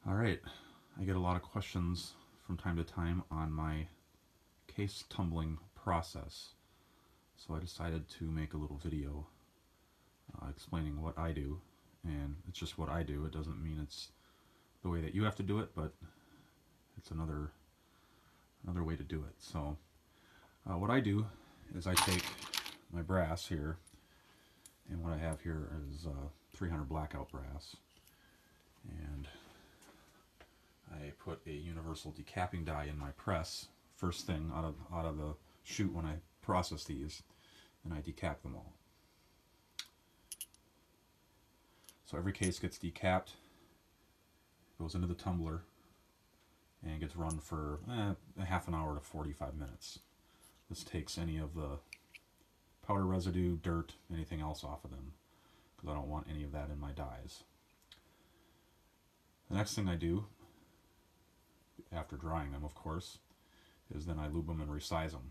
Alright, I get a lot of questions from time to time on my case tumbling process, so I decided to make a little video explaining what I do, and it's just what I do. It doesn't mean it's the way that you have to do it, but it's another way to do it. So what I do is I take my brass here, and what I have here is 300 blackout brass, and I put a universal decapping die in my press first thing out of the chute when I process these, and I decap them all. So every case gets decapped, goes into the tumbler, and gets run for a half an hour to 45 minutes. This takes any of the powder residue, dirt, anything else off of them, because I don't want any of that in my dies. The next thing I do, after drying them of course, is then I lube them and resize them,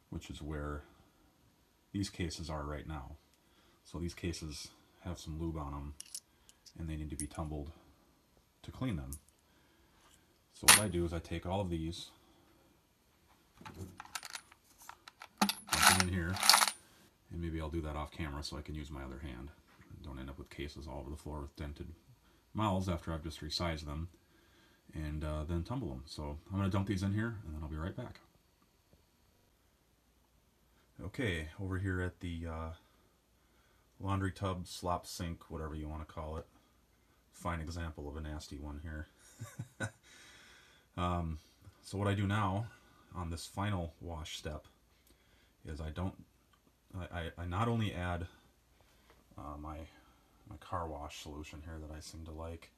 which is where these cases are right now. So these cases have some lube on them, and they need to be tumbled to clean them. So what I do is I take all of these, dump them in here, and maybe I'll do that off camera so I can use my other hand and don't end up with cases all over the floor with dented mouths after I've just resized them, and then tumble them. So I'm going to dump these in here, and then I'll be right back. Okay, over here at the laundry tub, slop sink, whatever you want to call it. Fine example of a nasty one here. So what I do now on this final wash step is I not only add my car wash solution here that I seem to like.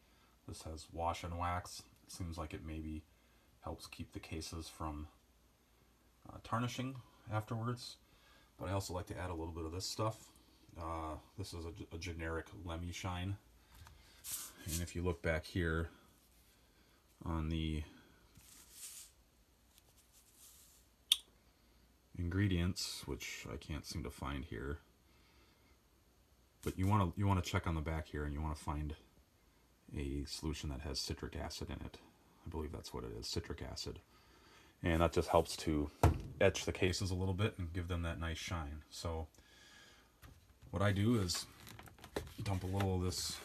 This has wash and wax. It seems like it maybe helps keep the cases from tarnishing afterwards. But I also like to add a little bit of this stuff. This is a generic Lemmy Shine. And if you look back here on the ingredients, which I can't seem to find here, but you want to check on the back here, and you want to find a solution that has citric acid in it. I believe that's what it is, citric acid. And that just helps to etch the cases a little bit and give them that nice shine. So what I do is dump a little of this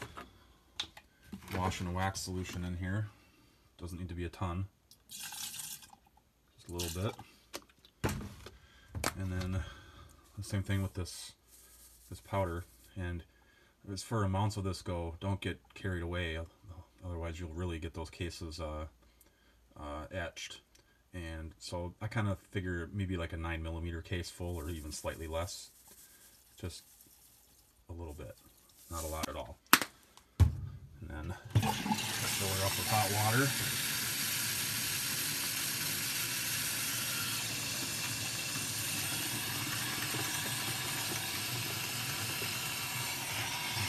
wash and wax solution in here. Doesn't need to be a ton, just a little bit. And then the same thing with this powder. And as far amounts of this go, don't get carried away, otherwise you'll really get those cases etched. And so I kind of figure maybe like a 9mm case full, or even slightly less, just a little bit, not a lot at all. And then fill her up with hot water.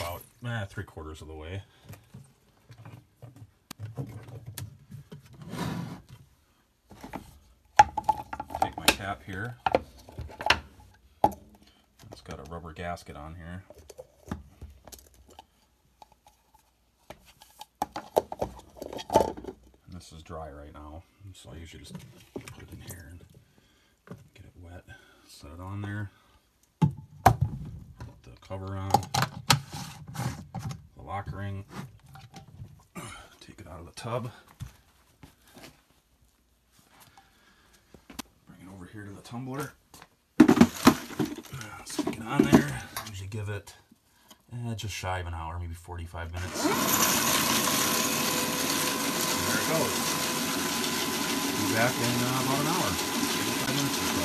About 3/4 of the way. Take my cap here. It's got a rubber gasket on here. And this is dry right now, so I usually just put it in here and get it wet. Set it on there. Put the cover on. The lock ring. Take it out of the tub. Bring it over here to the tumbler. Stick it on there. Usually give it just shy of an hour, maybe 45 minutes. And there it goes. Be back in about an hour, 45 minutes or so.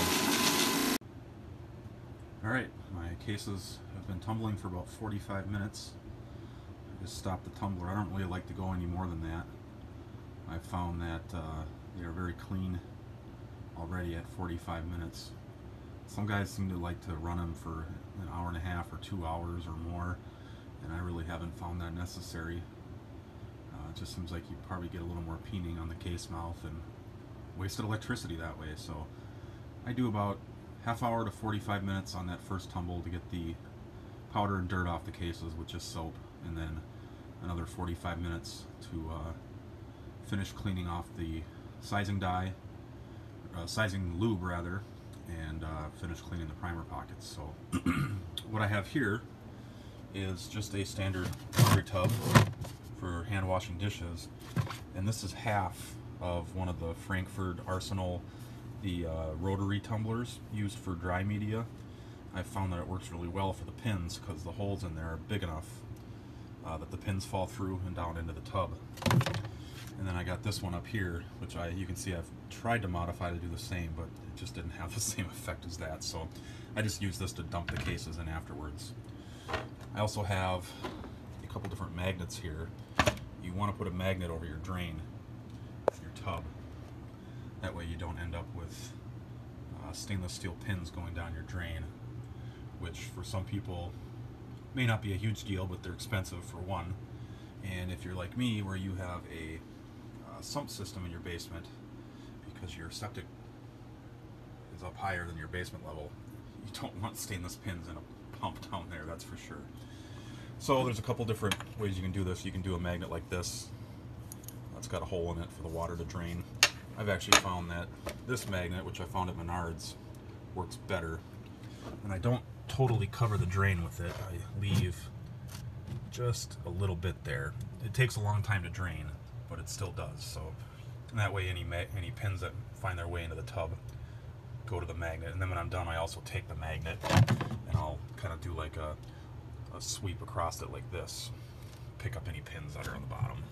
Alright, my cases have been tumbling for about 45 minutes. I just stopped the tumbler. I don't really like to go any more than that. I've found that they are very clean already at 45 minutes. Some guys seem to like to run them for an hour and a half or 2 hours or more, and I really haven't found that necessary. It just seems like you probably get a little more peening on the case mouth and wasted electricity that way. So I do about half hour to 45 minutes on that first tumble to get the powder and dirt off the cases with just soap, and then another 45 minutes to finish cleaning off the sizing die, sizing lube rather, and finish cleaning the primer pockets. So what I have here is just a standard laundry tub for hand washing dishes, and this is half of one of the Frankford Arsenal, the rotary tumblers used for dry media. I found that it works really well for the pins because the holes in there are big enough that the pins fall through and down into the tub. And then I got this one up here, which you can see I've tried to modify to do the same, but it just didn't have the same effect as that. So I just use this to dump the cases in afterwards. I also have a couple different magnets here. You want to put a magnet over your drain, your tub. That way you don't end up with stainless steel pins going down your drain, which for some people may not be a huge deal, but they're expensive for one. And if you're like me, where you have a sump system in your basement because your septic is up higher than your basement level, you don't want stainless pins in a pump down there, that's for sure. So there's a couple different ways you can do this. You can do a magnet like this. That's got a hole in it for the water to drain. I've actually found that this magnet, which I found at Menards, works better. And I don't totally cover the drain with it. I leave just a little bit there. It takes a long time to drain, but it still does. So and that way any pins that find their way into the tub go to the magnet. And then when I'm done, I also take the magnet and I'll kind of do like a sweep across it like this. Pick up any pins that are on the bottom.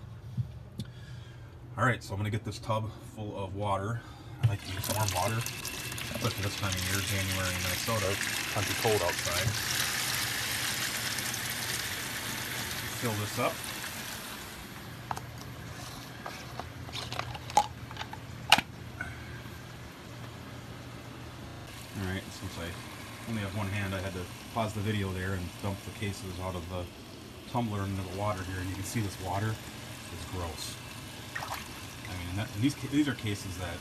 Alright, so I'm going to get this tub full of water. I like to use warm water, especially this time of year, January in Minnesota. It's plenty cold outside. Fill this up. Alright, since I only have one hand, I had to pause the video there and dump the cases out of the tumbler into the water here, and you can see this water is gross. I mean, these are cases that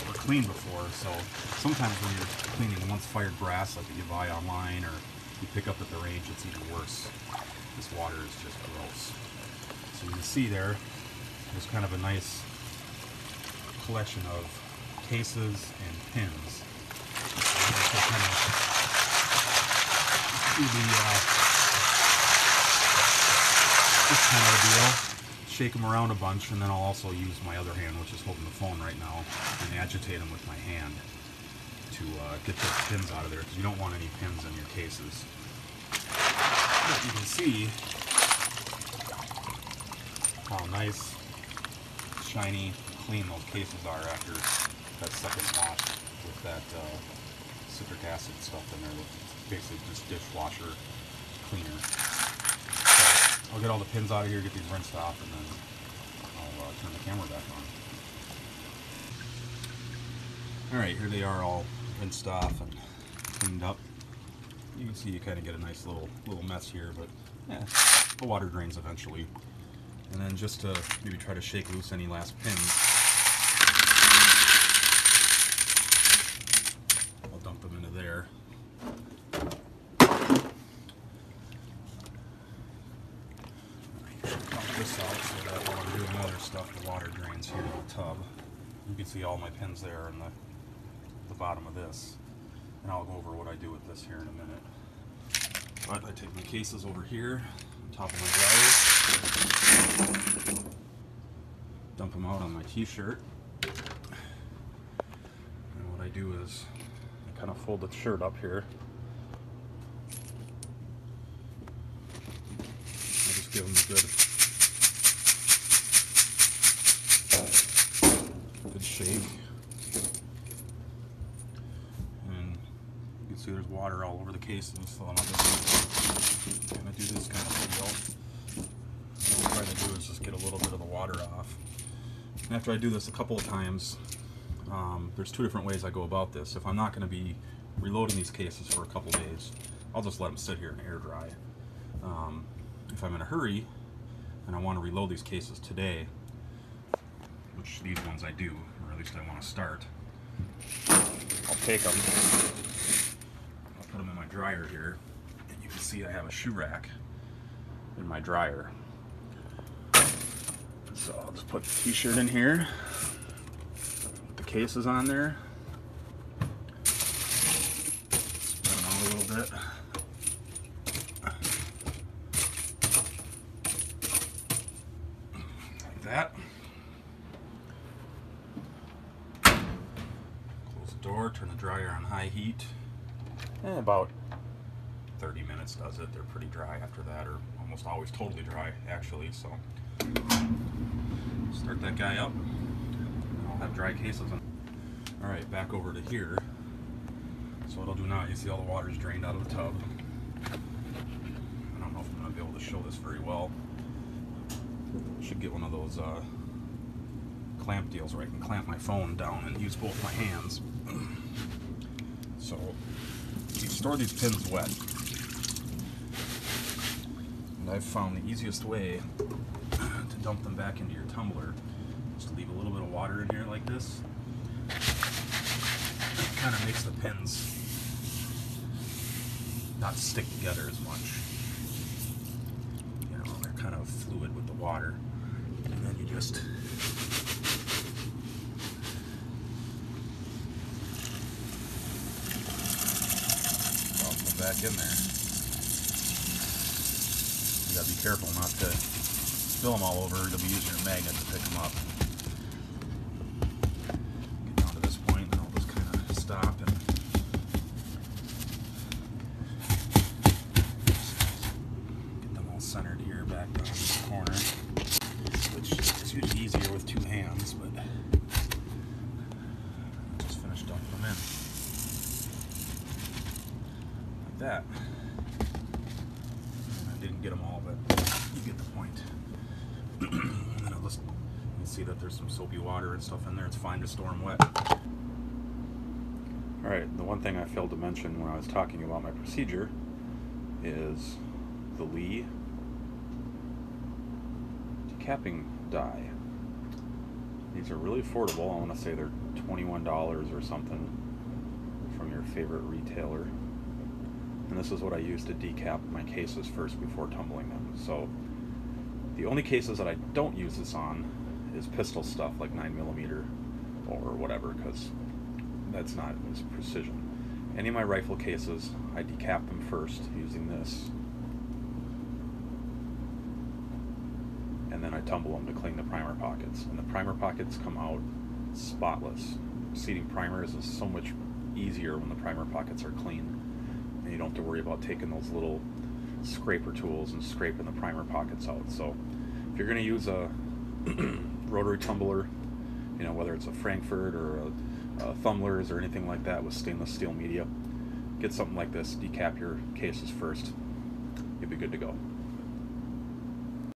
were cleaned before, so sometimes when you're cleaning once fired brass like that you buy online or you pick up at the range, it's even worse. This water is just gross. So you can see there's kind of a nice collection of cases and pins. So kind of do this kind of a deal. Shake them around a bunch, and then I'll also use my other hand, which is holding the phone right now, and agitate them with my hand to get those pins out of there, because you don't want any pins in your cases. But you can see how nice, shiny, clean those cases are after that second wash with that citric acid stuff in there. Basically just dishwasher cleaner. So I'll get all the pins out of here, get these rinsed off, and then I'll turn the camera back on. Alright, here they are all rinsed off and cleaned up. You can see you kind of get a nice little mess here, but yeah, the water drains eventually. And then just to maybe try to shake loose any last pins, I'll dump them into there. Dump this out so that while I'm doing other stuff, the water drains here in the tub. You can see all my pins there in the bottom of this. And I'll go over what I do with this here in a minute. But I take my cases over here, on top of my dryers, dump them out on my t-shirt. And what I do is I kind of fold the shirt up here. I just give them a good shake. See, there's water all over the cases, so I'm going to do this kind of deal. What I'm trying to do is just get a little bit of the water off. And after I do this a couple of times, there's two different ways I go about this. If I'm not going to be reloading these cases for a couple days, I'll just let them sit here and air dry. If I'm in a hurry and I want to reload these cases today, which these ones I do, or at least I want to start, I'll take them, put them in my dryer here, and you can see I have a shoe rack in my dryer. So I'll just put the t-shirt in here, put the cases on there, spin them out a little bit. Like that. Close the door, turn the dryer on high heat. About 30 minutes does it. They're pretty dry after that, or almost always totally dry actually, so start that guy up. I'll have dry cases on. Alright, back over to here. So what I'll do now, you see all the water's drained out of the tub. I don't know if I'm going to be able to show this very well. Should get one of those clamp deals where I can clamp my phone down and use both my hands. So you store these pins wet. And I've found the easiest way to dump them back into your tumbler is to leave a little bit of water in here like this. It kind of makes the pins not stick together as much. You know, they're kind of fluid with the water. And then you just drop them back in there. You gotta be careful not to spill them all over. You'll be using your magnet to pick them up. Get down to this point, and I'll just kind of stop and get them all centered here back down in this corner, which is usually easier with two hands, but just finished dumping them in. Like that. Didn't get them all, but you get the point. And then I'll just, you can see that there's some soapy water and stuff in there. It's fine to store them wet. Alright, the one thing I failed to mention when I was talking about my procedure is the Lee decapping die. These are really affordable. I want to say they're $21 or something from your favorite retailer. And this is what I use to decap my cases first before tumbling them. So the only cases that I don't use this on is pistol stuff like 9mm or whatever, because that's not as precision. Any of my rifle cases, I decap them first using this, and then I tumble them to clean the primer pockets. And the primer pockets come out spotless. Seating primers is so much easier when the primer pockets are clean. And you don't have to worry about taking those little scraper tools and scraping the primer pockets out. So if you're going to use a rotary tumbler, you know, whether it's a Frankford or a tumblers or anything like that with stainless steel media, get something like this, decap your cases first, you'll be good to go.